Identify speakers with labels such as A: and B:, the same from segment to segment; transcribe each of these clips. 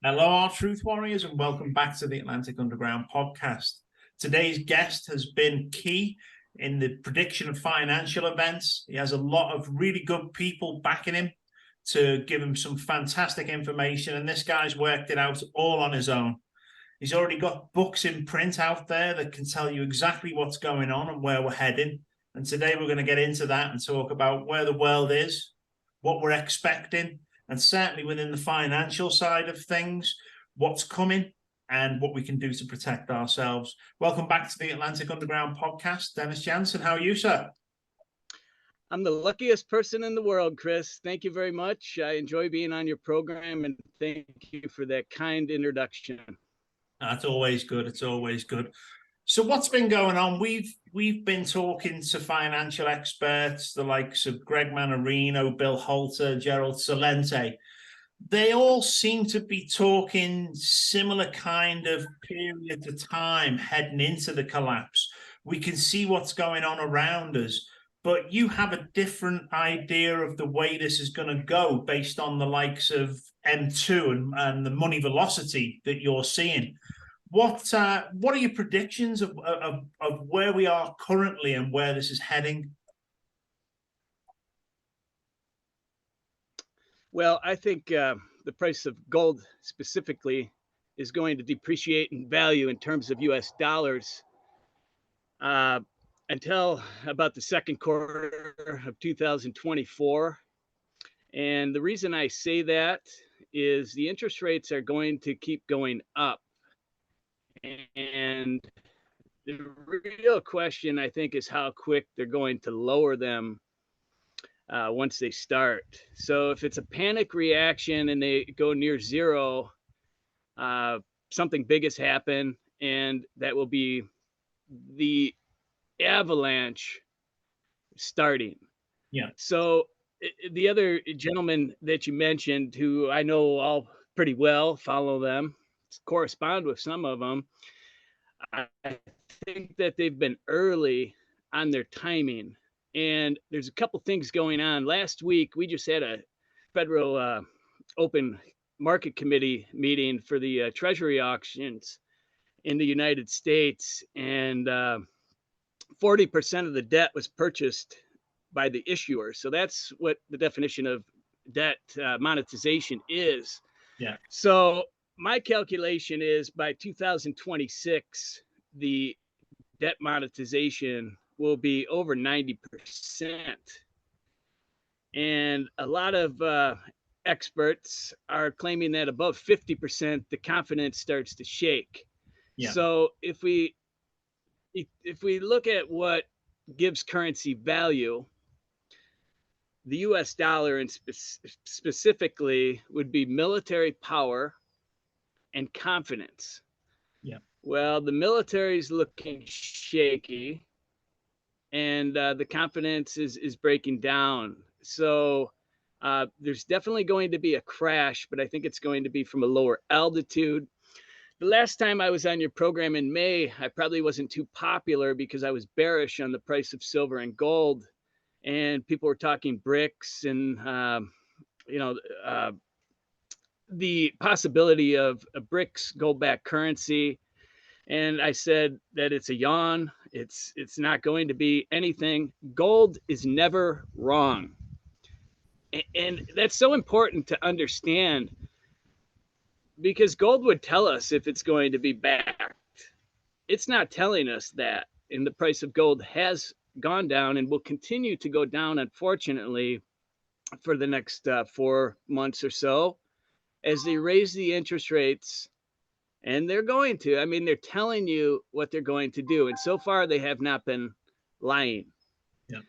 A: Hello, our Truth Warriors, and welcome back to the Atlantic Underground podcast. Today's guest has been key in the prediction of financial events. He has a lot of really good people backing him to give him some fantastic information, and this guy's worked it out all on his own. He's already got books in print out there that can tell you exactly what's going on and where we're heading. And today we're going to get into that and talk about where the world is, what we're expecting, and certainly within the financial side of things, what's coming and what we can do to protect ourselves. Welcome back to the Atlantic Underground podcast. Dennis Jantzen, how are you, sir?
B: I'm the luckiest person in the world, Chris. Thank you very much. I enjoy being on your program, and thank you for that kind introduction.
A: That's always good. It's always good. So what's been going on? We've been talking to financial experts, the likes of Greg Manarino, Bill Halter, Gerald Celente. They all seem to be talking similar kind of period of time heading into the collapse. We can see what's going on around us, but you have a different idea of the way this is going to go based on the likes of M2 and the money velocity that you're seeing. What are your predictions of where we are currently and where this is heading?
B: Well, I think the price of gold specifically is going to depreciate in value in terms of U.S. dollars until about the second quarter of 2024. And the reason I say that is the interest rates are going to keep going up. And the real question, I think, is how quick they're going to lower them once they start. So if it's a panic reaction and they go near zero, something big has happened, and that will be the avalanche starting.
A: Yeah.
B: So the other gentleman that you mentioned, who I know all pretty well, follow them, correspond with some of them, I think that they've been early on their timing. And there's a couple things going on. Last week, we just had a federal open market committee meeting for the treasury auctions in the United States. And 40% of the debt was purchased by the issuer. So that's what the definition of debt monetization is.
A: Yeah.
B: So my calculation is by 2026, the debt monetization will be over 90%. And a lot of experts are claiming that above 50%, the confidence starts to shake.
A: Yeah.
B: So if we look at what gives currency value, the US dollar and specifically would be military power and confidence.
A: Yeah.
B: Well, the military is looking shaky, and the confidence is breaking down. So there's definitely going to be a crash, but I think it's going to be from a lower altitude. The last time I was on your program in May, I probably wasn't too popular because I was bearish on the price of silver and gold, and people were talking BRICS and the possibility of a BRICS gold-backed currency. And I said that it's a yawn. It's not going to be anything. Gold is never wrong. And that's so important to understand, because gold would tell us if it's going to be backed. It's not telling us that. And the price of gold has gone down and will continue to go down, unfortunately, for the next 4 months or so, as they raise the interest rates. And they're going to. I mean, they're telling you what they're going to do. And so far, they have not been lying.
A: Yeah.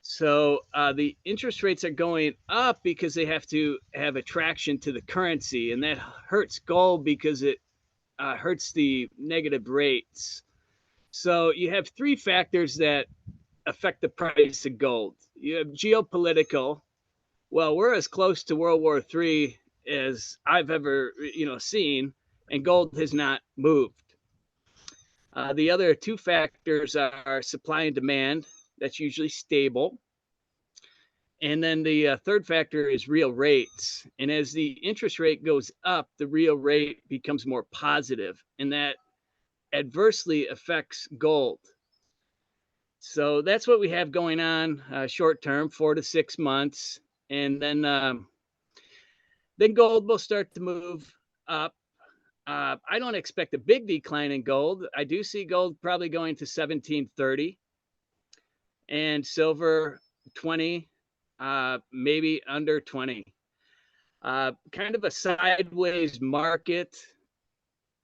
B: So the interest rates are going up because they have to have attraction to the currency. And that hurts gold because it hurts the negative rates. So you have three factors that affect the price of gold. You have geopolitical. Well, we're as close to World War III as I've ever seen, and gold has not moved. The other two factors are supply and demand. That's usually stable. And then the third factor is real rates. And as the interest rate goes up, the real rate becomes more positive, and that adversely affects gold. So that's what we have going on short term, 4 to 6 months. And then gold will start to move up. I don't expect a big decline in gold. I do see gold probably going to 1730 and silver 20, maybe under 20. Kind of a sideways market.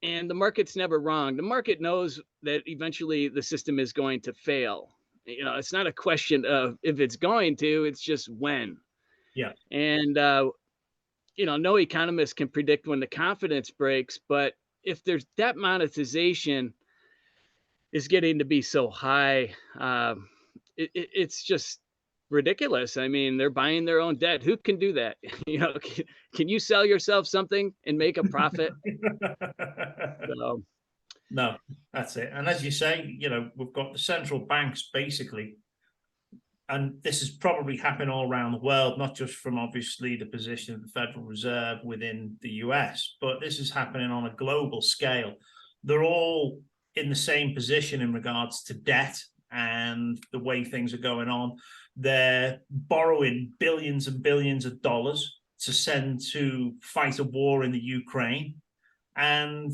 B: And the market's never wrong. The market knows that eventually the system is going to fail. It's not a question of if it's going to, it's just when.
A: Yeah.
B: And no economist can predict when the confidence breaks, but if there's debt monetization is getting to be so high, it's just ridiculous. I mean, they're buying their own debt. Who can do that? Can you sell yourself something and make a profit? So,
A: No, that's it. And as you say, we've got the central banks basically, and this is probably happening all around the world, not just from obviously the position of the Federal Reserve within the US, but this is happening on a global scale. They're all in the same position in regards to debt and the way things are going on. They're borrowing billions and billions of dollars to send to fight a war in the Ukraine. And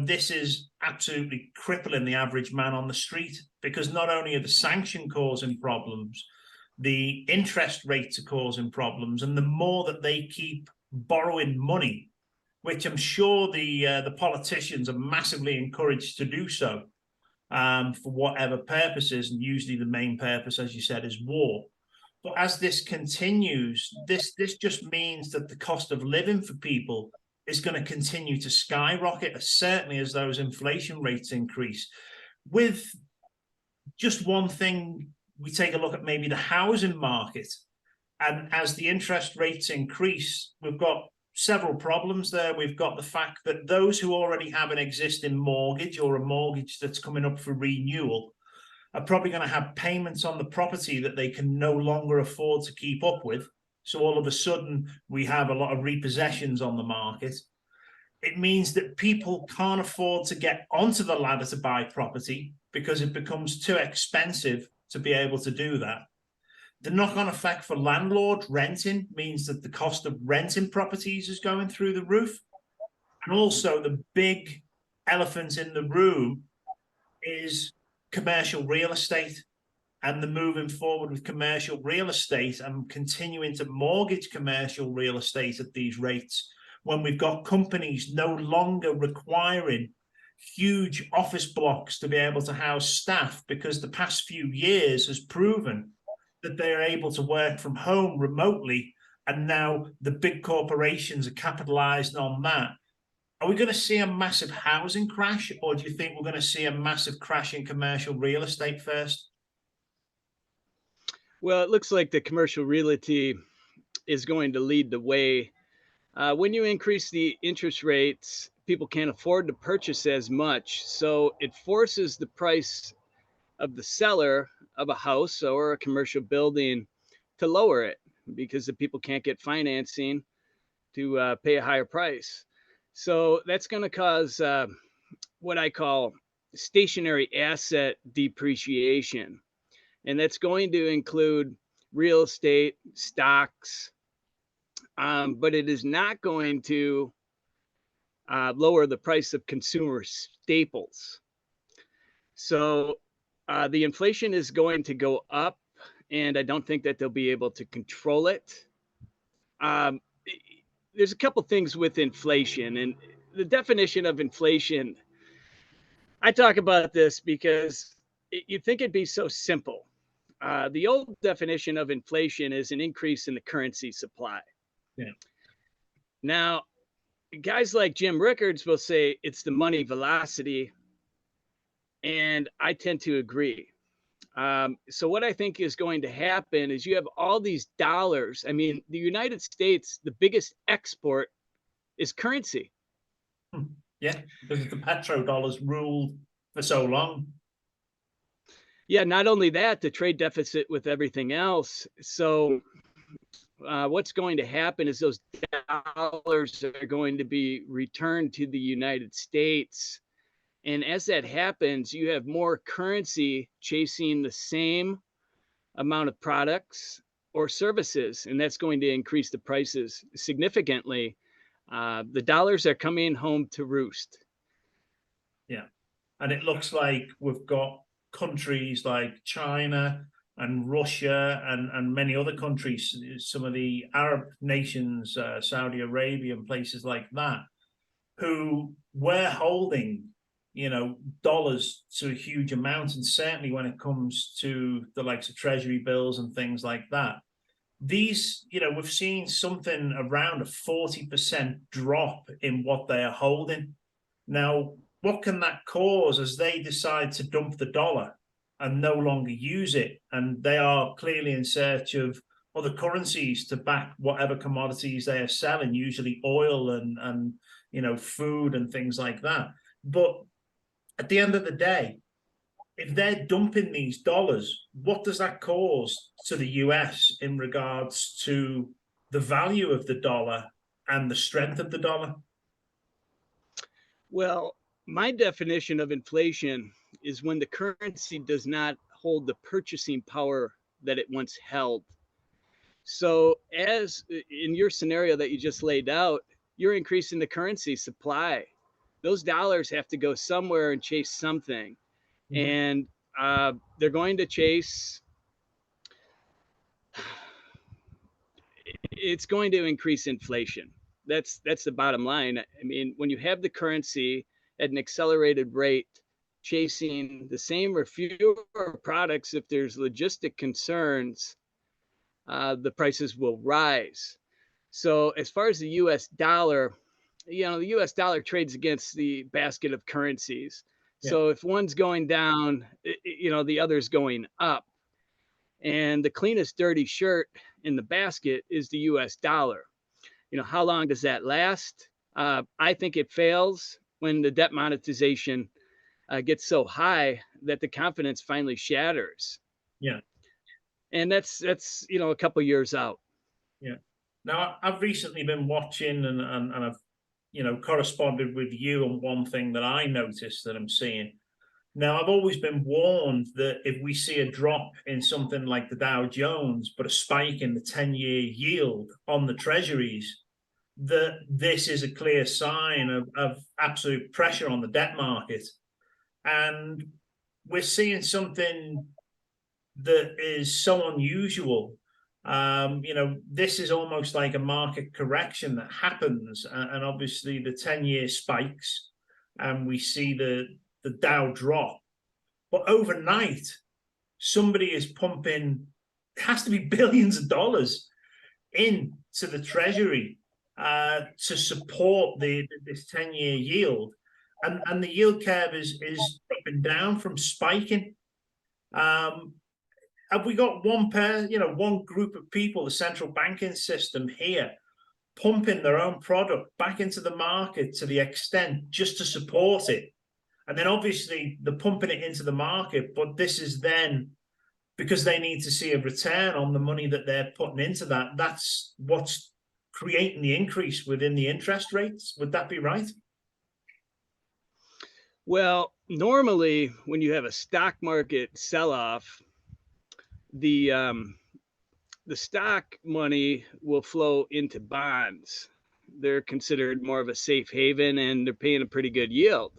A: this is absolutely crippling the average man on the street, because not only are the sanction causing problems, the interest rates are causing problems, and the more that they keep borrowing money, which I'm sure the politicians are massively encouraged to do so, for whatever purposes, and usually the main purpose, as you said, is war. But as this continues, this just means that the cost of living for people is going to continue to skyrocket, certainly as those inflation rates increase. With just one thing, we take a look at maybe the housing market, and as the interest rates increase, we've got several problems there. We've got the fact that those who already have an existing mortgage or a mortgage that's coming up for renewal are probably going to have payments on the property that they can no longer afford to keep up with. So all of a sudden, we have a lot of repossessions on the market. It means that people can't afford to get onto the ladder to buy property because it becomes too expensive to be able to do that. The knock-on effect for landlord renting means that the cost of renting properties is going through the roof. And also the big elephant in the room is commercial real estate, and the moving forward with commercial real estate and continuing to mortgage commercial real estate at these rates, when we've got companies no longer requiring huge office blocks to be able to house staff, because the past few years has proven that they are able to work from home remotely, and now the big corporations are capitalizing on that. Are we going to see a massive housing crash, or do you think we're going to see a massive crash in commercial real estate first?
B: well, it looks like the commercial realty is going to lead the way. When you increase the interest rates, people can't afford to purchase as much. So it forces the price of the seller of a house or a commercial building to lower it, because the people can't get financing to pay a higher price. So that's going to cause what I call stationary asset depreciation. And that's going to include real estate, stocks, but it is not going to lower the price of consumer staples. So the inflation is going to go up, and I don't think that they'll be able to control it. Um, there's a couple things with inflation, and the definition of inflation. I talk about this because you'd think it'd be so simple. The old definition of inflation is an increase in the currency supply.
A: Yeah.
B: Now, guys like Jim Rickards will say it's the money velocity, and I tend to agree. So what I think is going to happen is you have all these dollars. I mean, the United States, the biggest export is currency.
A: Yeah, because the petrodollars ruled for so long.
B: Yeah, not only that, the trade deficit with everything else. So, what's going to happen is those dollars are going to be returned to the United States. And as that happens, you have more currency chasing the same amount of products or services, and that's going to increase the prices significantly. The dollars are coming home to roost.
A: Yeah. And it looks like we've got countries like China and Russia and many other countries, some of the Arab nations, Saudi Arabia and places like that, who were holding, dollars to a huge amount. And certainly when it comes to the likes of treasury bills and things like that, these, we've seen something around a 40% drop in what they are holding. Now, what can that cause as they decide to dump the dollar and no longer use it? And they are clearly in search of other currencies to back whatever commodities they are selling, usually oil and food and things like that. But at the end of the day, if they're dumping these dollars, what does that cause to the US in regards to the value of the dollar and the strength of the dollar?
B: Well, my definition of inflation is when the currency does not hold the purchasing power that it once held. So, as in your scenario that you just laid out, you're increasing the currency supply. Those dollars have to go somewhere and chase something.
A: Mhm.
B: And they're going to chase, it's going to increase inflation. That's the bottom line. I mean, when you have the currency at an accelerated rate chasing the same or fewer products, if there's logistic concerns, the prices will rise. So as far as the US dollar, the US dollar trades against the basket of currencies.
A: Yeah,
B: So if one's going down, the other's going up. And the cleanest dirty shirt in the basket is the US dollar. How long does that last? I think it fails when the debt monetization gets so high that the confidence finally shatters.
A: yeah,
B: And that's a couple years out.
A: yeah. Now, I've recently been watching and I've, corresponded with you on one thing that I noticed that I'm seeing. Now, I've always been warned that if we see a drop in something like the Dow Jones, but a spike in the 10-year yield on the treasuries, that this is a clear sign of absolute pressure on the debt market. And we're seeing something that is so unusual. This is almost like a market correction that happens, and obviously the 10-year spikes, and we see the Dow drop. But overnight, somebody is pumping, it has to be billions of dollars into the treasury to support this 10-year yield. And the yield curve is dropping down from spiking. Um, have we got one group of people, the central banking system here, pumping their own product back into the market to the extent just to support it? And then obviously they're pumping it into the market, but this is then because they need to see a return on the money that they're putting into that. That's what's creating the increase within the interest rates. Would that be right?
B: Well, normally when you have a stock market sell off, the um, the stock money will flow into bonds. They're considered more of a safe haven and they're paying a pretty good yield.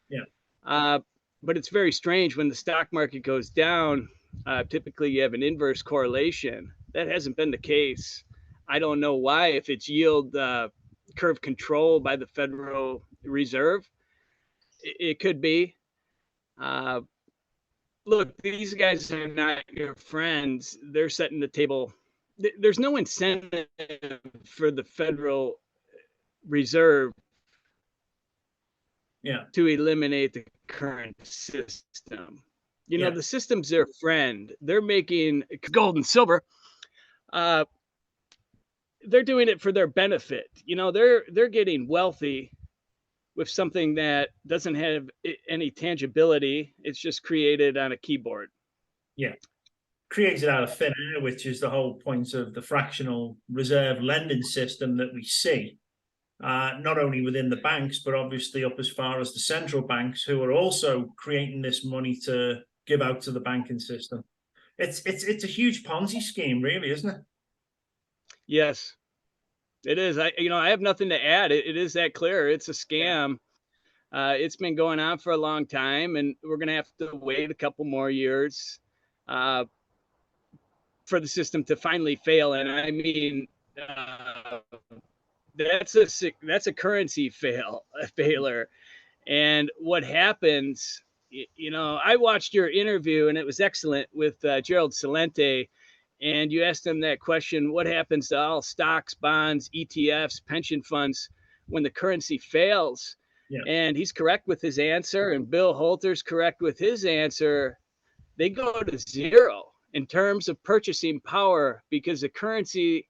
A: Yeah.
B: Uh, but it's very strange when the stock market goes down. Typically, you have an inverse correlation. That hasn't been the case. I don't know why, if it's yield curve control by the Federal Reserve, it could be. Uh, Look, these guys are not your friends. They're setting the table. There's no incentive for the Federal Reserve
A: Yeah.
B: to eliminate the current system.
A: Yeah.
B: The system's their friend. They're making gold and silver. Uh, they're doing it for their benefit. They're getting wealthy with something that doesn't have any tangibility. It's just created on a keyboard.
A: Yeah. Created out of thin air, which is the whole point of the fractional reserve lending system that we see, not only within the banks, but obviously up as far as the central banks, who are also creating this money to give out to the banking system. It's a huge Ponzi scheme, really, isn't it?
B: Yes, it is. I have nothing to add. It is that clear. It's a
A: Yeah.
B: scam. It's been going on for a long time, and we're going to have to wait a couple more years uh, for the system to finally fail. And I mean, uh, that's a currency failure. And what happens? I watched your interview, and it was excellent with Gerald Salente. And you asked him that question: what happens to all stocks, bonds, ETFs, pension funds when the currency fails?
A: Yeah.
B: And he's correct with his answer, and Bill Holter's correct with his answer. They go to zero in terms of purchasing power because the currency,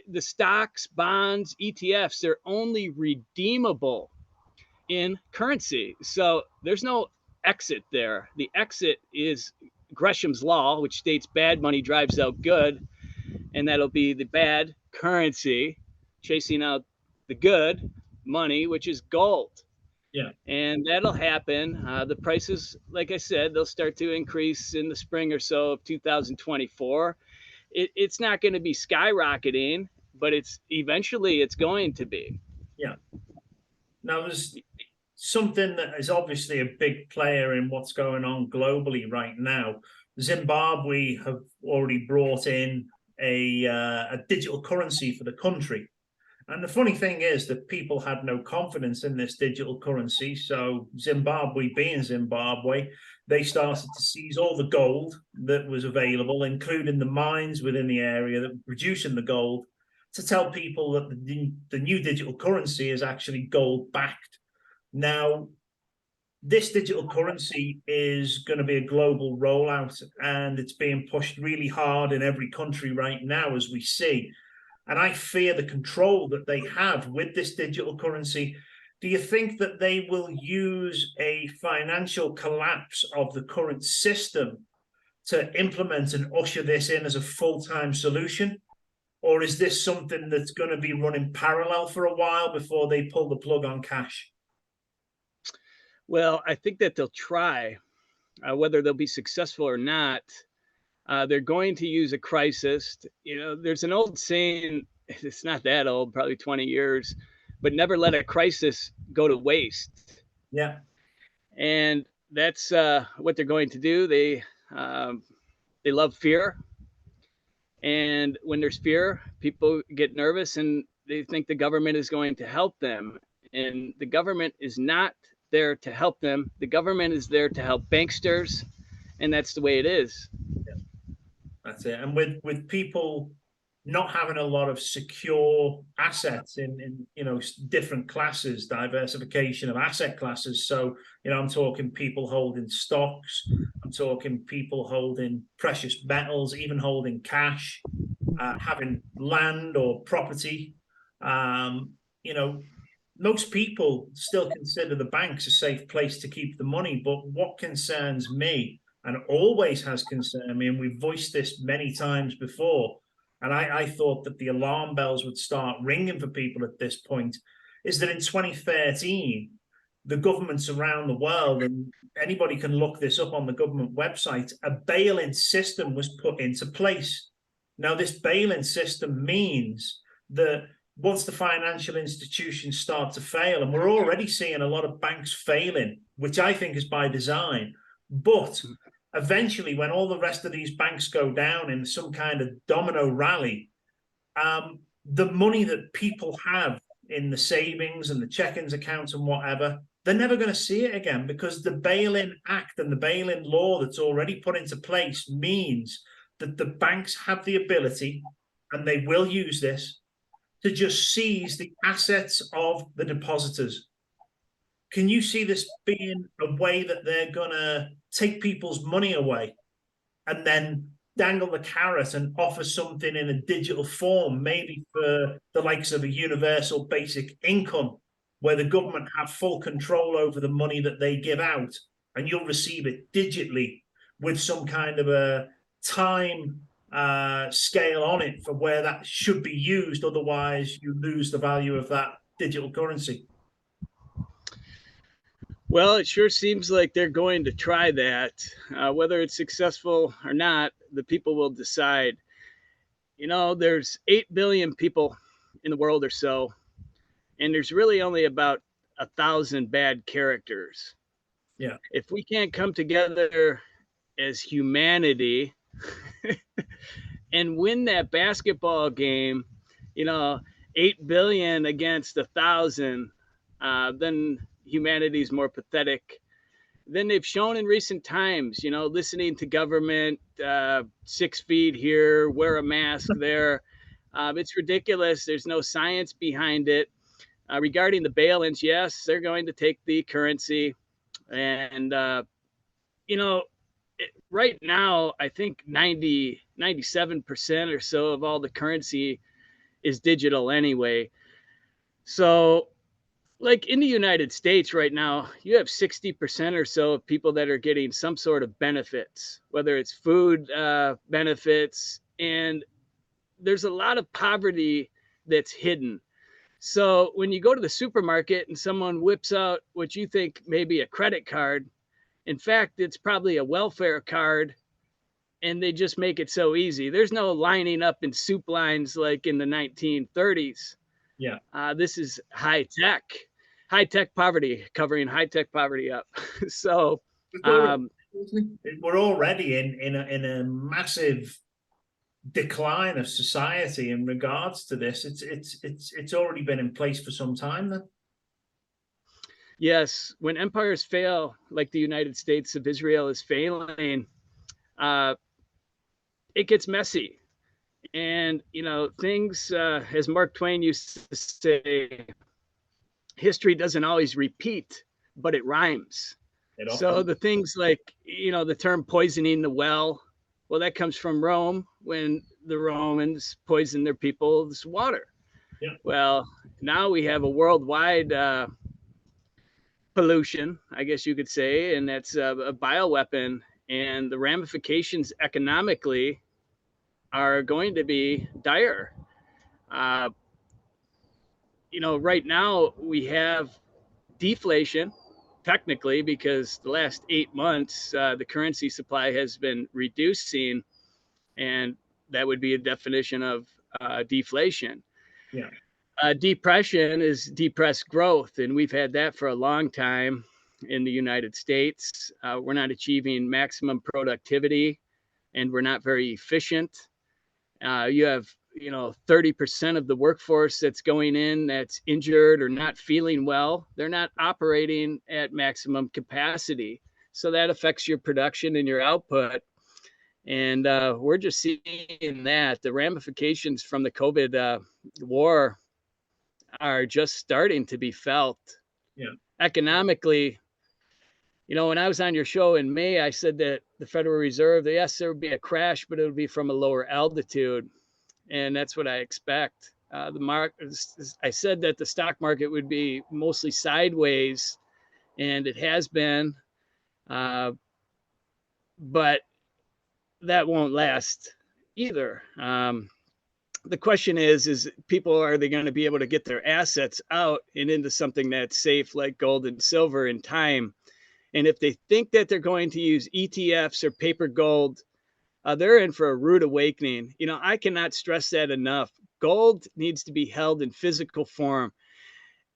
B: the stocks, bonds, ETFs, they're only redeemable in currency. So there's no exit there. The exit is Gresham's law, which states bad money drives out good, and that'll be the bad currency chasing out the good money, which is gold.
A: Yeah.
B: And that'll happen. The prices, like I said, they'll start to increase in the spring or so of 2024. It's not going to be skyrocketing, but it's going to be.
A: Yeah. Now, there's something that is obviously a big player in what's going on globally right now. Zimbabwe have already brought in a digital currency for the country. And the funny thing is that people had no confidence in this digital currency. So Zimbabwe being Zimbabwe, they started to seize all the gold that was available, including the mines within the area that were producing the gold, to tell people that the new digital currency is actually gold backed. Now, this digital currency is going to be a global rollout, and it's being pushed really hard in every country right now, as we see. And I fear the control that they have with this digital currency. Do you think that they will use a financial collapse of the current system to implement and usher this in as a full-time solution? Or is this something that's going to be running parallel for a while before they pull the plug on cash?
B: Well, I think that they'll try. Whether they'll be successful or not, they're going to use a crisis. There's an old saying, it's not that old, probably 20 years, but never let a crisis go to waste.
A: Yeah.
B: And that's what they're going to do. They love fear. And when there's fear, people get nervous and they think the government is going to help them. And the government is not there to help them. The government is there to help banksters. And that's the way it is.
A: Yeah. That's it. And with people not having a lot of secure assets in different classes, diversification of asset classes. So I'm talking people holding stocks, I'm talking people holding precious metals, even holding cash, having land or property. Most people still consider the banks a safe place to keep the money. But what concerns me, and always has concerned me, and we've voiced this many times before, and I thought that the alarm bells would start ringing for people at this point, is that in 2013, the governments around the world, and anybody can look this up on the government website, a bail-in system was put into place. Now, this bail-in system means that once the financial institutions start to fail, and we're already seeing a lot of banks failing, which I think is by design, but eventually when all the rest of these banks go down in some kind of domino rally, the money that people have in the savings and the check-ins accounts and whatever, they're never going to see it again, because the bail-in act and the bail-in law that's already put into place means that the banks have the ability, and they will use this, to just seize the assets of the depositors. Can you see this being a way that they're going to take people's money away and then dangle the carrot and offer something in a digital form, maybe for the likes of a universal basic income, where the government have full control over the money that they give out, and you'll receive it digitally, with some kind of a time scale on it for where that should be used. Otherwise, you lose the value of that digital currency.
B: Well, it sure seems like they're going to try that. Whether it's successful or not, the people will decide. There's 8 billion people in the world or so, and there's really only about 1,000 bad characters.
A: Yeah.
B: If we can't come together as humanity and win that basketball game, 8 billion against 1,000, then humanity's more pathetic than they've shown in recent times. Listening to government, 6 feet here, wear a mask there. It's ridiculous. There's no science behind it. Regarding the bail-ins, yes, they're going to take the currency. And, right now, I think 97% or so of all the currency is digital anyway. So, like in the United States right now, you have 60% or so of people that are getting some sort of benefits, whether it's food benefits, and there's a lot of poverty that's hidden. So when you go to the supermarket and someone whips out what you think may be a credit card, in fact, it's probably a welfare card, and they just make it so easy. There's no lining up in soup lines like in the 1930s.
A: Yeah.
B: This is high tech poverty, covering high tech poverty up. So
A: we're already in a massive decline of society in regards to this. It's already been in place for some time then.
B: Yes, when empires fail, like the United States of Israel is failing, it gets messy. And, things, as Mark Twain used to say, history doesn't always repeat, but it rhymes. So the things like, the term poisoning the well, that comes from Rome when the Romans poisoned their people's water.
A: Yeah.
B: Well, now we have a worldwide pollution, I guess you could say, and that's a bioweapon, and the ramifications economically are going to be dire. Right now we have deflation, technically, because the last 8 months, the currency supply has been reducing, and that would be a definition of deflation.
A: Yeah.
B: Depression is depressed growth, and we've had that for a long time in the United States. We're not achieving maximum productivity, and we're not very efficient. You have 30% of the workforce that's going in that's injured or not feeling well. They're not operating at maximum capacity. So that affects your production and your output. And we're just seeing that the ramifications from the COVID war are just starting to be felt.
A: Yeah.
B: Economically, when I was on your show in May, I said that the Federal Reserve, yes, there would be a crash, but it would be from a lower altitude. And that's what I expect. I said that the stock market would be mostly sideways, and it has been, but that won't last either. The question is people, are they going to be able to get their assets out and into something that's safe like gold and silver in time? And if they think that they're going to use ETFs or paper gold, they're in for a rude awakening. I cannot stress that enough. Gold needs to be held in physical form.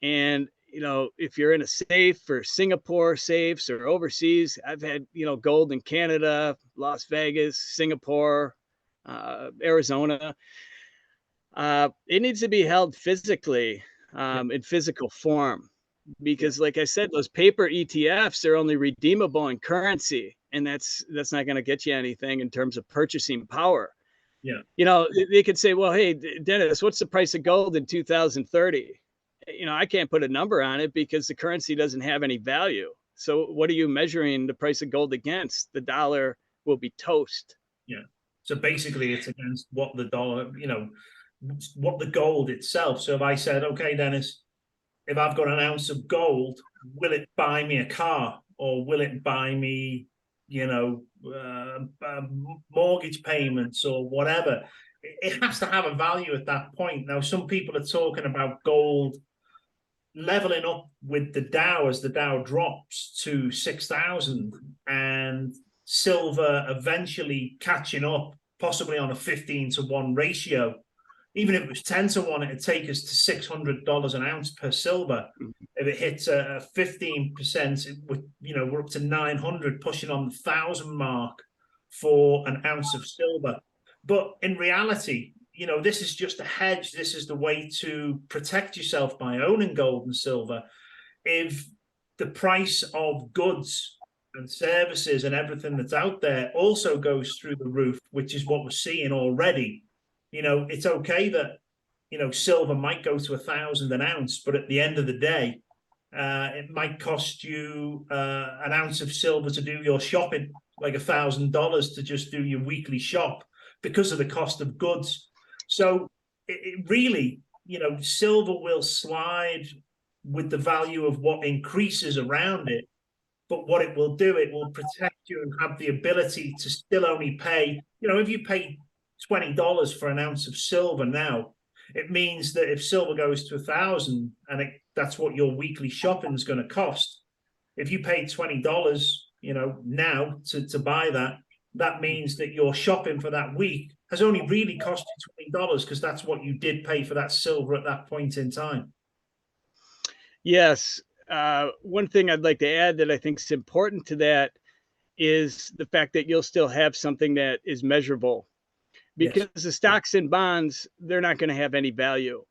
B: And, if you're in a safe or Singapore safes or overseas, I've had, gold in Canada, Las Vegas, Singapore, Arizona. It needs to be held physically, in physical form, because like I said, those paper ETFs are only redeemable in currency, and that's not going to get you anything in terms of purchasing power.
A: Yeah.
B: They could say, well, hey, Dennis, what's the price of gold in 2030? I can't put a number on it because the currency doesn't have any value. So what are you measuring the price of gold against? The dollar will be toast.
A: Yeah. So basically it's against what the dollar, what the gold itself. So if I said, okay, Dennis, if I've got an ounce of gold, will it buy me a car, or will it buy me, mortgage payments or whatever. It has to have a value at that point. Now, some people are talking about gold leveling up with the Dow as the Dow drops to 6,000 and silver eventually catching up, possibly on a 15-to-1 ratio. Even if it was 10-to-1, it'd take us to $600 an ounce per silver. If it hits a 15%, we're up to 900, pushing on the 1,000 mark for an ounce of silver. But in reality, this is just a hedge. This is the way to protect yourself by owning gold and silver. If the price of goods and services and everything that's out there also goes through the roof, which is what we're seeing already, it's okay that, silver might go to 1,000 an ounce, but at the end of the day, it might cost you an ounce of silver to do your shopping, like $1,000 to just do your weekly shop because of the cost of goods. So it really, silver will slide with the value of what increases around it. But what it will do, it will protect you and have the ability to still only pay, if you pay $20 for an ounce of silver now, it means that if silver goes to 1,000 and that's what your weekly shopping is going to cost, if you pay $20, now to buy that means that your shopping for that week has only really cost you $20 because that's what you did pay for that silver at that point in time.
B: Yes. One thing I'd like to add that I think is important to that is the fact that you'll still have something that is measurable, because the stocks and bonds, they're not going to have any value.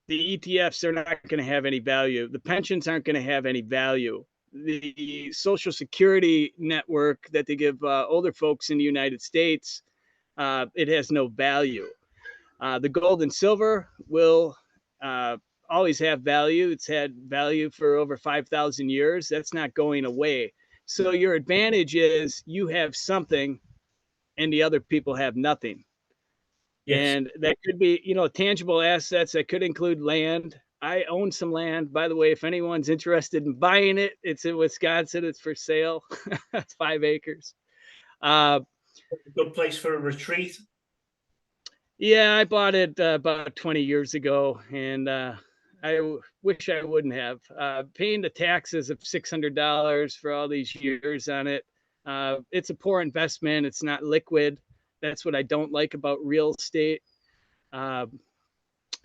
B: The ETFs, they're not going to have any value. The pensions aren't going to have any value. The Social Security network that they give older folks in the United States, it has no value. The gold and silver will always have value. It's had value for over 5,000 years. That's not going away. So your advantage is you have something and the other people have nothing. Yes. And that could be, tangible assets. That could include land. I own some land. By the way, if anyone's interested in buying it, it's in Wisconsin. It's for sale. It's 5 acres.
A: Good place for a retreat.
B: Yeah, I bought it about 20 years ago, and I wish I wouldn't have. Paying the taxes of $600 for all these years on it. It's a poor investment. It's not liquid. That's what I don't like about real estate.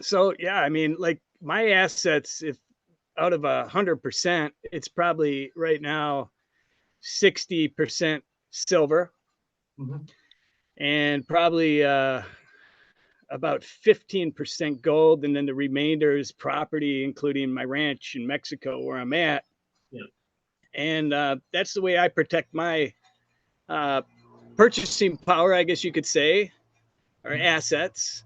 B: So yeah, I mean, like my assets, if out of 100%, it's probably right now 60% silver, and probably about 15% gold, and then the remainder is property, including my ranch in Mexico where I'm at. Yeah. And that's the way I protect my purchasing power, I guess you could say, or assets,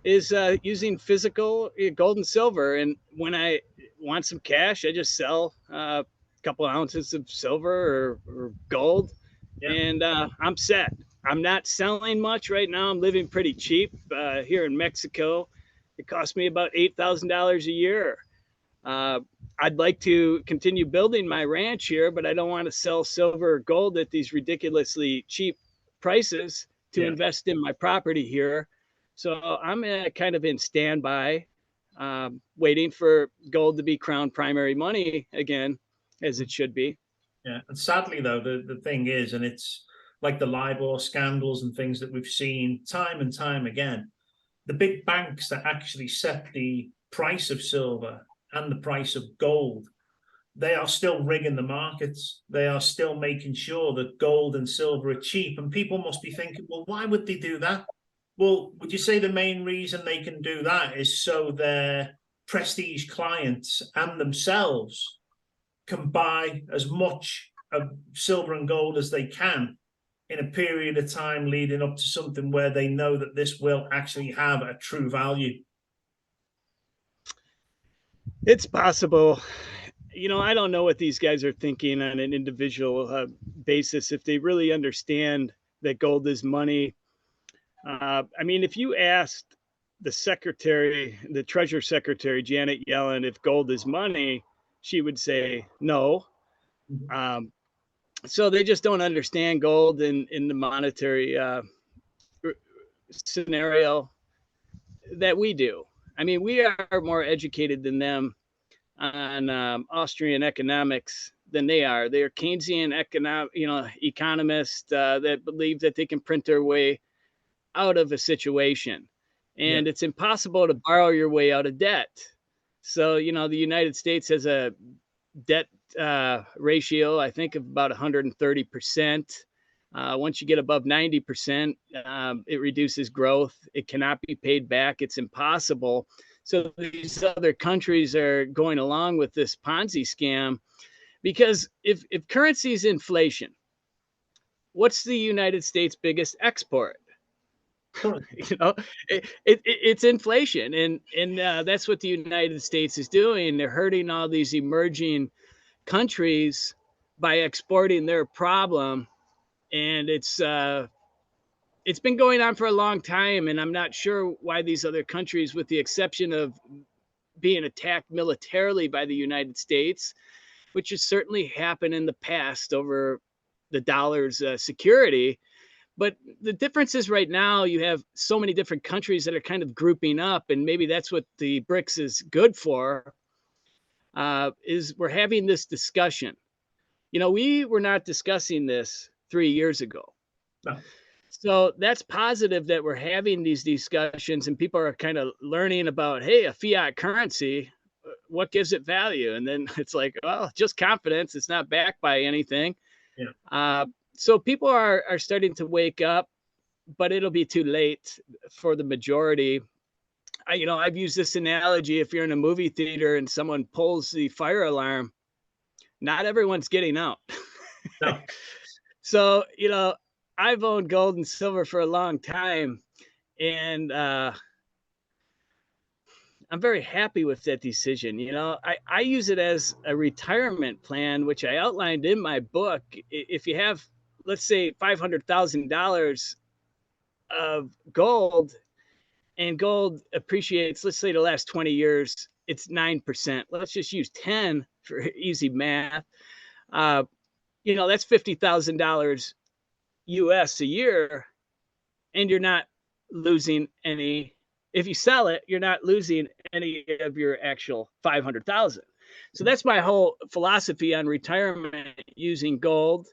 B: is using physical gold and silver. And when I want some cash, I just sell a couple of ounces of silver or gold, and I'm set. I'm not selling much right now. I'm living pretty cheap here in Mexico. It costs me about $8,000 a year. I'd like to continue building my ranch here, but I don't want to sell silver or gold at these ridiculously cheap prices to invest in my property here. So I'm kind of in standby, waiting for gold to be crowned primary money again, as it should be.
A: Yeah, and sadly though, the thing is, and it's like the LIBOR scandals and things that we've seen time and time again, the big banks that actually set the price of silver and the price of gold, they are still rigging the markets. They are still making sure that gold and silver are cheap. And people must be thinking, well, why would they do that? Well, would you say the main reason they can do that is so their prestige clients and themselves can buy as much of silver and gold as they can in a period of time leading up to something where they know that this will actually have a true value?
B: It's possible. I don't know what these guys are thinking on an individual basis, if they really understand that gold is money. I mean, if you asked the Treasury Secretary, Janet Yellen, if gold is money, she would say no. So they just don't understand gold in the monetary scenario that we do. I mean, we are more educated than them on Austrian economics than they are. They are Keynesian economists that believe that they can print their way out of a situation,
A: Yeah.
B: and it's impossible to borrow your way out of debt. So the United States has a debt ratio, I think, of about 130%. Once you get above 90%, it reduces growth. It cannot be paid back. It's impossible. So these other countries are going along with this Ponzi scam because if currency is inflation, what's the United States' biggest export? you know it's inflation, and that's what the United States is doing. They're hurting all these emerging countries by exporting their problem, and it's been going on for a long time, and I'm not sure why these other countries, with the exception of being attacked militarily by the United States, which has certainly happened in the past over the dollar's security. But the difference is right now you have so many different countries that are kind of grouping up, and maybe that's what the BRICS is good for. Is we're having this discussion. We were not discussing this 3 years ago.
A: No.
B: So that's positive that we're having these discussions and people are kind of learning about, hey, a fiat currency, what gives it value? And then it's like, well, just confidence. It's not backed by anything.
A: Yeah.
B: So people are starting to wake up, but it'll be too late for the majority. I've used this analogy. If you're in a movie theater and someone pulls the fire alarm, not everyone's getting out.
A: No.
B: So, I've owned gold and silver for a long time, and I'm very happy with that decision. I use it as a retirement plan, which I outlined in my book. If you have, let's say, $500,000 of gold, and gold appreciates, let's say the last 20 years, it's 9%. Let's just use 10 for easy math. That's $50,000 US a year, and you're not losing any. If you sell it, you're not losing any of your actual 500,000. So that's my whole philosophy on retirement, using gold.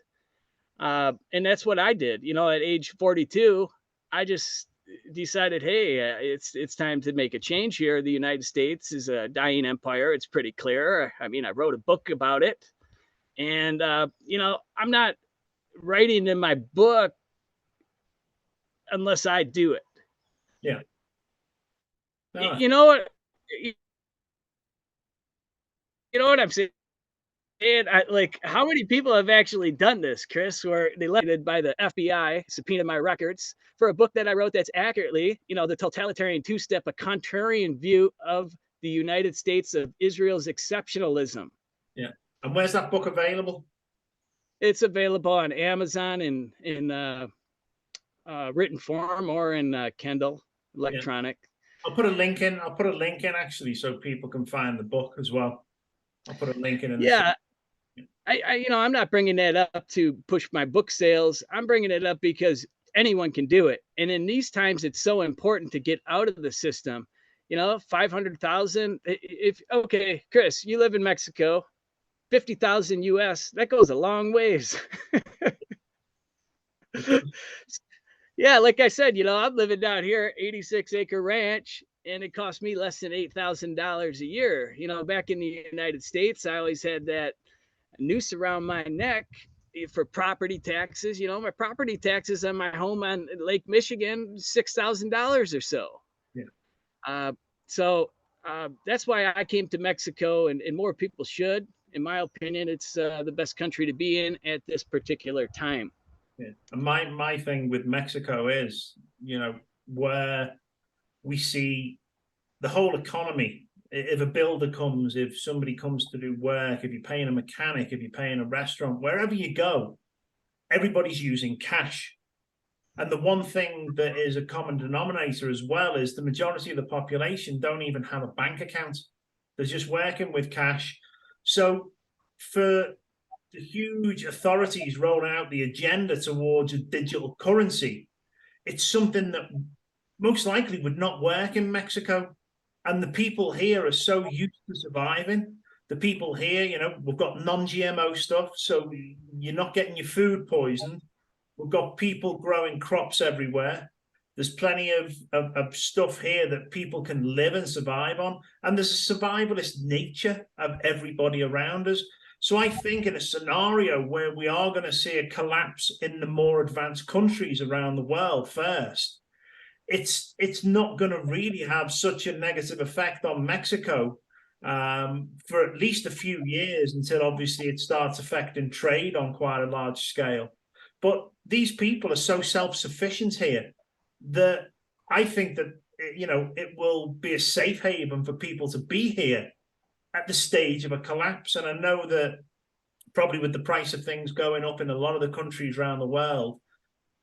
B: And that's what I did. At age 42, I just decided, hey, it's time to make a change here. The United States is a dying empire. It's pretty clear. I mean, I wrote a book about it, and I'm not writing in my book unless I do it.
A: Yeah. No.
B: You know what? You know what I'm saying? Like, how many people have actually done this, Chris, where they elected by the FBI, subpoenaed my records for a book that I wrote that's accurately, the totalitarian two-step, a contrarian view of the United States of Israel's exceptionalism.
A: Yeah. And where's that book available?
B: It's available on Amazon in written form or in Kindle electronic.
A: Yeah. I'll put a link in actually, so people can find the book as well. I'll put a link in.
B: Yeah. I'm not bringing that up to push my book sales. I'm bringing it up because anyone can do it. And in these times, it's so important to get out of the system. 500,000. Okay, Chris, you live in Mexico, 50,000 US, that goes a long ways. Yeah, like I said, I'm living down here, 86-acre ranch, and it cost me less than $8,000 a year. Back in the United States, I always had that noose around my neck for property taxes. My property taxes on my home on Lake Michigan, $6,000 or so.
A: Yeah.
B: So that's why I came to Mexico, and more people should. In my opinion, it's the best country to be in at this particular time.
A: Yeah. And my thing with Mexico is, where we see the whole economy. If a builder comes, if somebody comes to do work, if you're paying a mechanic, if you're paying a restaurant, wherever you go, everybody's using cash. And the one thing that is a common denominator as well is the majority of the population don't even have a bank account. They're just working with cash. So for the huge authorities rolling out the agenda towards a digital currency, it's something that most likely would not work in Mexico. And the people here are so used to surviving. The people here, you know, we've got non-GMO stuff, so you're not getting your food poisoned. We've got people growing crops everywhere. There's plenty of stuff here that people can live and survive on. And there's a survivalist nature of everybody around us. So I think in a scenario where we are going to see a collapse in the more advanced countries around the world first, it's not going to really have such a negative effect on Mexico for at least a few years, until obviously it starts affecting trade on quite a large scale. But these people are so self-sufficient here that I think that, you know, it will be a safe haven for people to be here at the stage of a collapse. And I know that probably with the price of things going up in a lot of the countries around the world,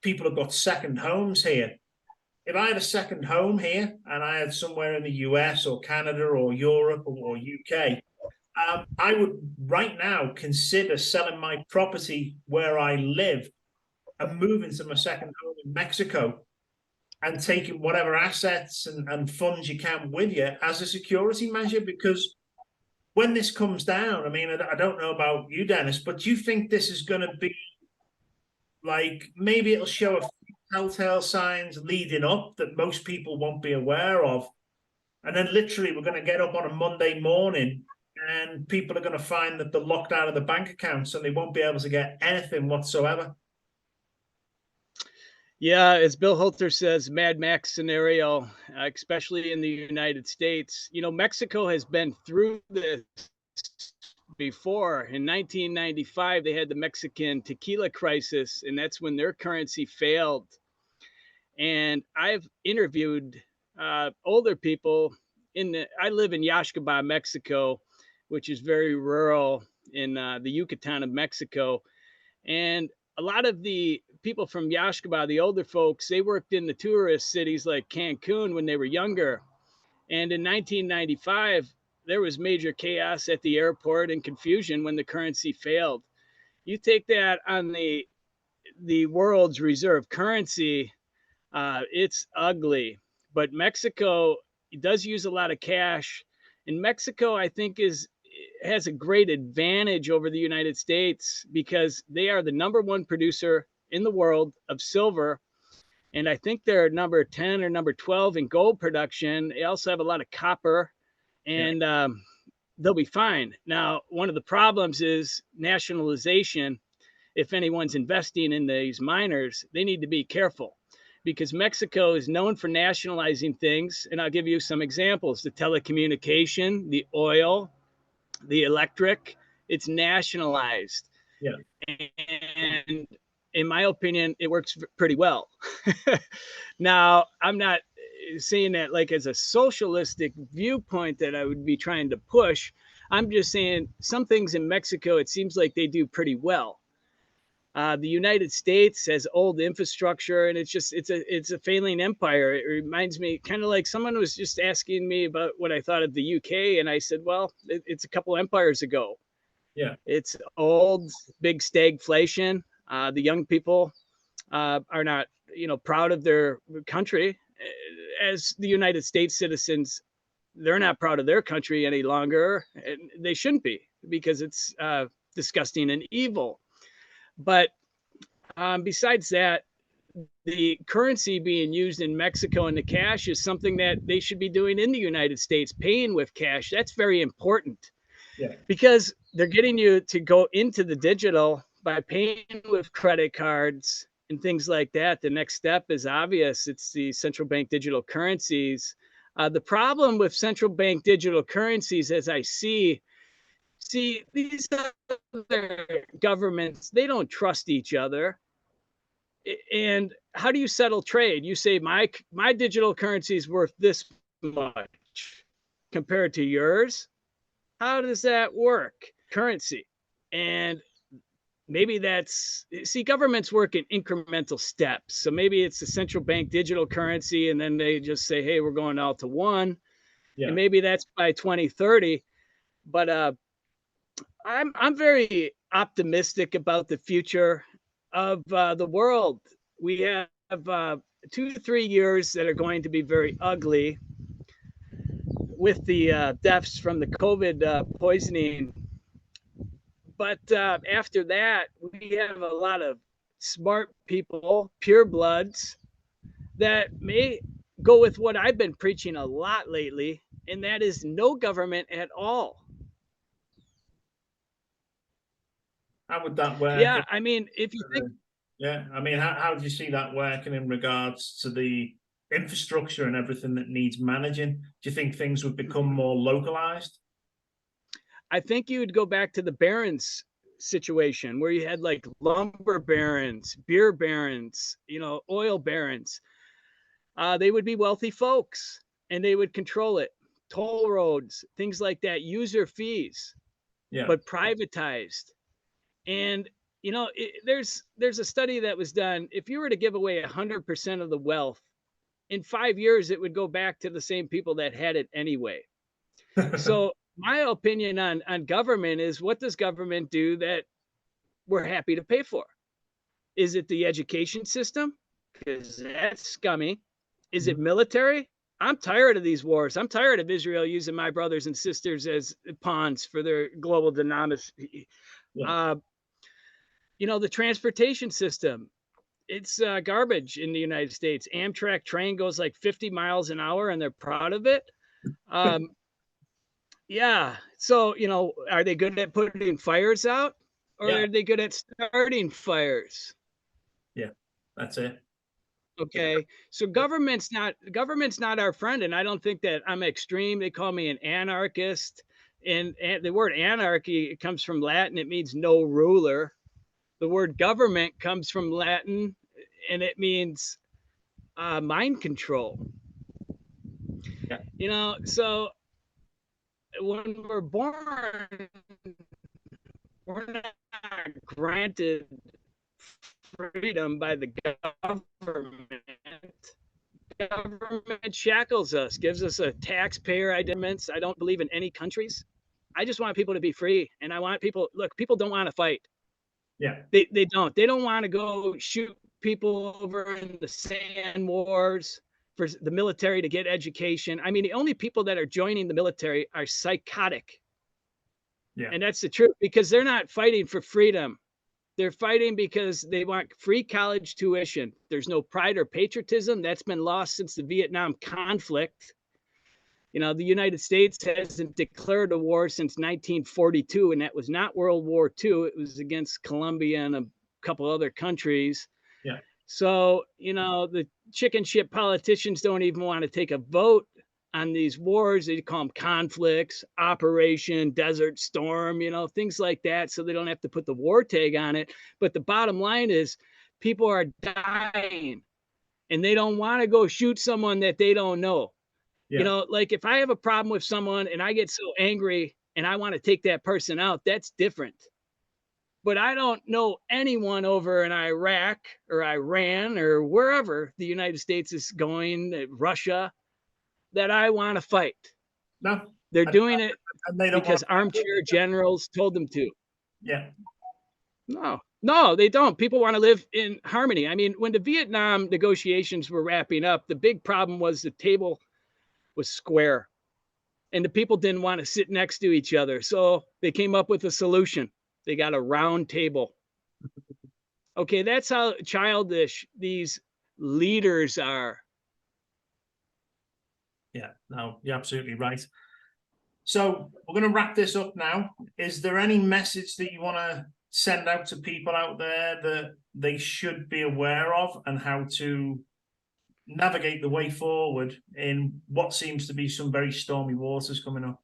A: people have got second homes here. If I had a second home here and I had somewhere in the US or Canada or Europe or UK, I would right now consider selling my property where I live and moving to my second home in Mexico and taking whatever assets and funds you can with you as a security measure. Because when this comes down, I mean, I don't know about you, Dennis, but do you think this is going to be like, maybe it'll show a few telltale signs leading up that most people won't be aware of, and then literally we're going to get up on a Monday morning and people are going to find that they're locked out of the bank accounts and they won't be able to get anything whatsoever?
B: Yeah, as Bill Holter says, Mad Max scenario, especially in the United States. You know, Mexico has been through this before. In 1995, they had the Mexican tequila crisis, and that's when their currency failed. And I've interviewed older people I live in Yaxcabal, Mexico, which is very rural in the Yucatan of Mexico. And a lot of the people from Yaxcabal, the older folks, they worked in the tourist cities like Cancun when they were younger. And in 1995, there was major chaos at the airport and confusion when the currency failed. You take that on the world's reserve currency, it's ugly. But Mexico does use a lot of cash, and Mexico, I think, has a great advantage over the United States because they are the number one producer in the world of silver. And I think they're number 10 or number 12 in gold production. They also have a lot of copper, and they'll be fine. Now, one of the problems is nationalization. If anyone's investing in these miners, they need to be careful because Mexico is known for nationalizing things. And I'll give you some examples: the telecommunication, the oil, the electric, it's nationalized.
A: Yeah.
B: And in my opinion, it works pretty well. Now, I'm not saying that like as a socialistic viewpoint that I would be trying to push. I'm just saying some things in Mexico, it seems like they do pretty well. The United States has old infrastructure, and it's a failing empire. It reminds me kind of like someone was just asking me about what I thought of the UK, and I said, well, it's a couple empires ago.
A: Yeah,
B: it's old, big stagflation. The young people are not, proud of their country. As the United States citizens, they're not proud of their country any longer, and they shouldn't be because it's disgusting and evil. But besides that, the currency being used in Mexico and the cash is something that they should be doing in the United States, paying with cash. That's very important.
A: yeah,
B: Because they're getting you to go into the digital by paying with credit cards and things like that. The next step is obvious. It's the central bank digital currencies. The problem with central bank digital currencies, as I see these other governments, they don't trust each other. And how do you settle trade? You say my digital currency is worth this much compared to yours. How does that work? Currency. And maybe governments work in incremental steps. So maybe it's the central bank digital currency, and then they just say, hey, we're going all to one.
A: yeah.
B: And maybe that's by 2030. But I'm very optimistic about the future of the world. We have 2 to 3 years that are going to be very ugly with the deaths from the COVID poisoning. But after that, we have a lot of smart people, purebloods, that may go with what I've been preaching a lot lately, and that is no government at all.
A: How would that work?
B: Yeah, I mean, if you think,
A: Yeah, I mean, how do you see that working in regards to the infrastructure and everything that needs managing? Do you think things would become more localized?
B: I think you would go back to the barons situation where you had like lumber barons, beer barons, oil barons. They would be wealthy folks and they would control it. Toll roads, things like that, user fees,
A: Yeah,
B: but privatized. And there's a study that was done. If you were to give away 100% of the wealth in 5 years, it would go back to the same people that had it anyway. So my opinion on government is, what does government do that we're happy to pay for? Is it the education system? Because that's scummy. Is it military? I'm tired of these wars. I'm tired of Israel using my brothers and sisters as pawns for their global dynasty.
A: yeah,
B: The transportation system, it's garbage in the United States. Amtrak train goes like 50 miles an hour and they're proud of it. Um, yeah. So, are they good at putting fires out, or
A: yeah,
B: are they good at starting fires?
A: yeah. That's it.
B: Okay. So government's not our friend. And I don't think that I'm extreme. They call me an anarchist. And the word anarchy, it comes from Latin. It means no ruler. The word government comes from Latin, and it means mind control.
A: Yeah,
B: So when we're born, we're not granted freedom by the government. Government shackles us, gives us a taxpayer identity. I don't believe in any countries. I just want people to be free. And I want people don't want to fight.
A: yeah,
B: They don't want to go shoot people over in the sand wars for the military to get education. I mean, the only people that are joining the military are psychotic.
A: yeah,
B: And that's the truth, because they're not fighting for freedom. They're fighting because they want free college tuition. There's no pride or patriotism. That's been lost since the Vietnam conflict. The United States hasn't declared a war since 1942, and that was not World War II. It was against Colombia and a couple other countries.
A: yeah,
B: So, the chicken shit politicians don't even want to take a vote on these wars. They call them conflicts, Operation Desert Storm, things like that. So they don't have to put the war tag on it. But the bottom line is, people are dying and they don't want to go shoot someone that they don't know.
A: yeah.
B: Like if I have a problem with someone and I get so angry and I want to take that person out, that's different. But I don't know anyone over in Iraq or Iran or wherever the United States is going, Russia, that I want to fight.
A: No,
B: They're
A: and,
B: doing it
A: and they don't want
B: because
A: to fight.
B: armchair generals told them to.
A: Yeah,
B: No, they don't. People want to live in harmony. I mean, when the Vietnam negotiations were wrapping up, the big problem was the table was square and the people didn't want to sit next to each other. So they came up with a solution. They got a round table. Okay, that's how childish these leaders are.
A: yeah. No, you're absolutely right. So we're going to wrap this up now. Is there any message that you want to send out to people out there that they should be aware of, and how to navigate the way forward in what seems to be some very stormy waters coming up?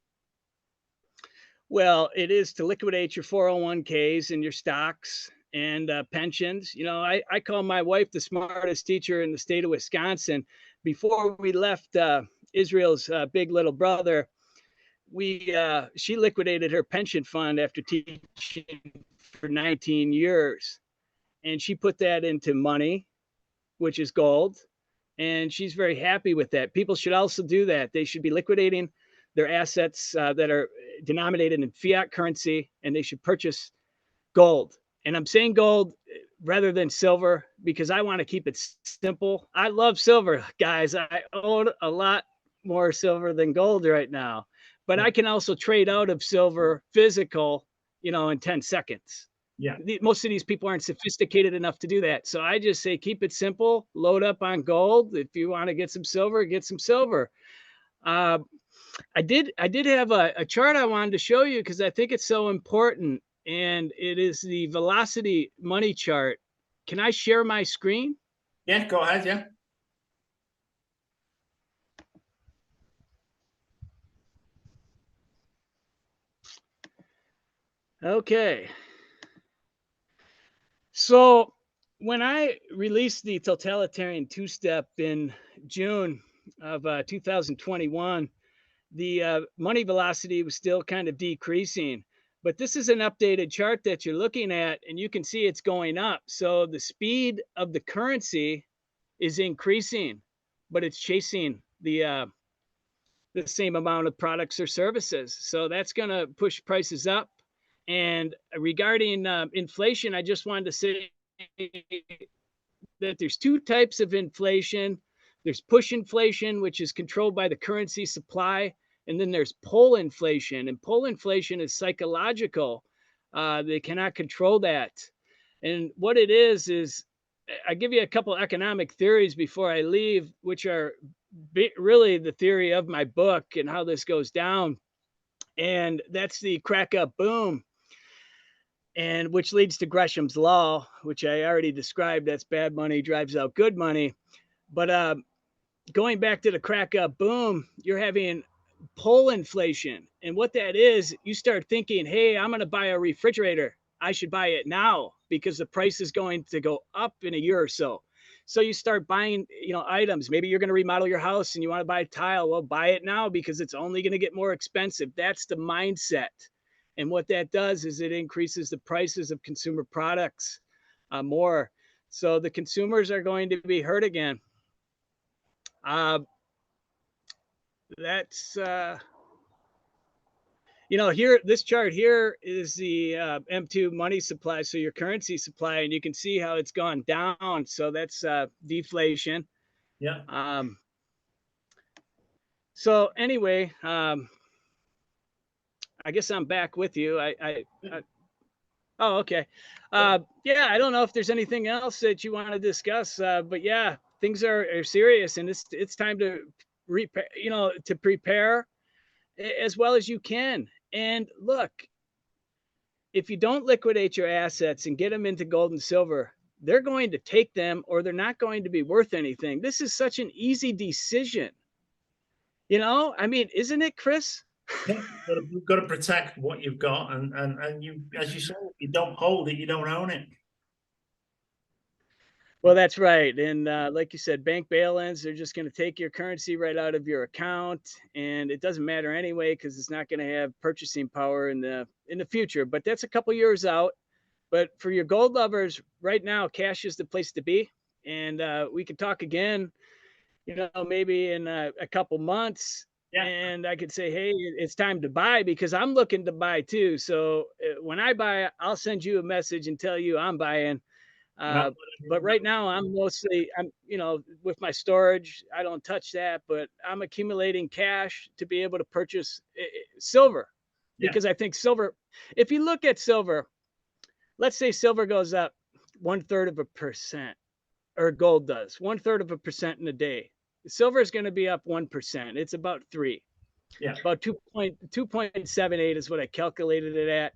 B: Well, it is to liquidate your 401ks and your stocks and pensions. I call my wife the smartest teacher in the state of Wisconsin. Before we left Israel's big little brother, she liquidated her pension fund after teaching for 19 years, and she put that into money, which is gold, and she's very happy with that. People should also do that. They should be liquidating their assets that are denominated in fiat currency, and they should purchase gold. And I'm saying gold rather than silver because I want to keep it simple. I love silver, guys. I own a lot more silver than gold right now, but I can also trade out of silver physical, in 10 seconds.
A: Yeah.
B: Most of these people aren't sophisticated enough to do that. So I just say keep it simple, load up on gold. If you want to get some silver, get some silver. Uh, I did have a chart I wanted to show you because I think it's so important, and it is the velocity money chart. Can I share my screen?
A: Yeah, go ahead. Yeah.
B: Okay. So when I released the totalitarian two-step in June of 2021, the money velocity was still kind of decreasing. But this is an updated chart that you're looking at, and you can see it's going up. So the speed of the currency is increasing, but it's chasing the same amount of products or services. So that's going to push prices up. And regarding inflation, I just wanted to say that there's two types of inflation. There's push inflation, which is controlled by the currency supply, and then there's pull inflation. And pull inflation is psychological. They cannot control that. And what it is I give you a couple economic theories before I leave, which are really the theory of my book and how this goes down. And that's the crack up boom, and which leads to Gresham's law, which I already described. That's bad money drives out good money. But going back to the crack up boom, you're having pull inflation. And what that is, you start thinking, hey, I'm going to buy a refrigerator. I should buy it now because the price is going to go up in a year or so. So you start buying, items. Maybe you're going to remodel your house and you want to buy a tile. Well, buy it now because it's only going to get more expensive. That's the mindset. And what that does is it increases the prices of consumer products more. So the consumers are going to be hurt again. That's here, this chart here is the M2 money supply, so your currency supply, and you can see how it's gone down. So that's deflation.
A: Yeah.
B: So anyway, I guess I'm back with you. Oh, okay. Yeah, I don't know if there's anything else that you want to discuss, but yeah, things are serious, and it's time to prepare as well as you can. And look, if you don't liquidate your assets and get them into gold and silver, they're going to take them or they're not going to be worth anything. This is such an easy decision. I mean, isn't it, Chris?
A: Yeah, you've got to protect what you've got, and you, as you said, if you don't hold it, you don't own it.
B: Well, that's right. And like you said, bank bail-ins, they're just going to take your currency right out of your account, and it doesn't matter anyway because it's not going to have purchasing power in the future. But that's a couple years out. But for your gold lovers, right now, cash is the place to be. And we could talk again, maybe in a couple months. Yeah. And I could say, hey, it's time to buy because I'm looking to buy too. So when I buy, I'll send you a message and tell you I'm buying. But right now I'm with my storage, I don't touch that, but I'm accumulating cash to be able to purchase silver because I think silver, if you look at silver, let's say silver goes up 1/3% or gold does 1/3% in a day. Silver is going to be up 1%. It's about 3. Yeah. About 2.78 is what I calculated it at.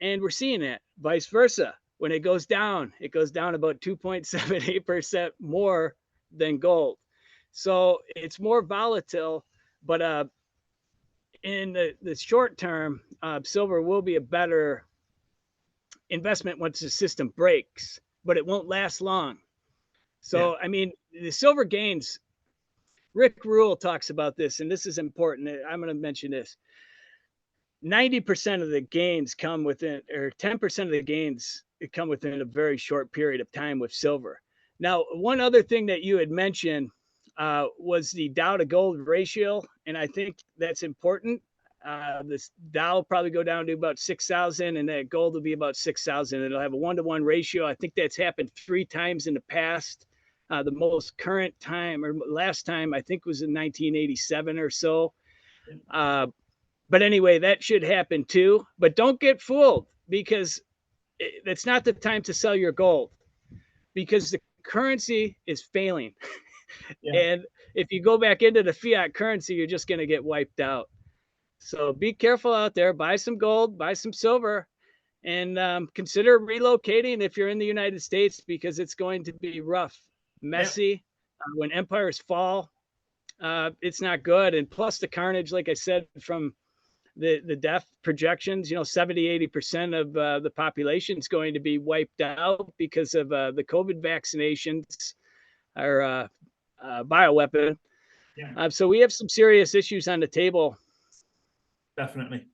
B: And we're seeing that vice versa. When it goes down about 2.78% more than gold. So it's more volatile, but in the short term, silver will be a better investment once the system breaks, but it won't last long. So, I mean, the silver gains, Rick Rule talks about this, and this is important. I'm going to mention this. 90% of the gains come within, or 10% of the gains come within a very short period of time with silver. Now, one other thing that you had mentioned was the Dow to gold ratio, and I think that's important. This Dow will probably go down to about 6,000, and that gold will be about 6,000. It'll have a 1-to-1 ratio. I think that's happened 3 times in the past. The most current time, or last time, I think was in 1987 or so. But anyway, that should happen too. But don't get fooled, because it's not the time to sell your gold, because the currency is failing.
A: Yeah.
B: And if you go back into the fiat currency, you're just going to get wiped out. So be careful out there. Buy some gold, buy some silver, and consider relocating if you're in the United States, because it's going to be rough, messy. When empires fall, it's not good. And plus the carnage, like I said, from the death projections, 70-80% of the population is going to be wiped out because of the COVID vaccinations or bioweapon.
A: Yeah.
B: So we have some serious issues on the table.
A: Definitely.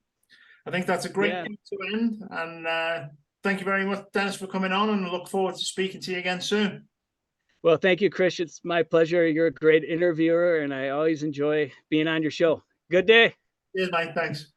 A: I think that's a great thing to end. And thank you very much, Dennis, for coming on, and I look forward to speaking to you again soon.
B: Well, thank you, Chris. It's my pleasure. You're a great interviewer, and I always enjoy being on your show. Good day.
A: Cheers, mate. Thanks.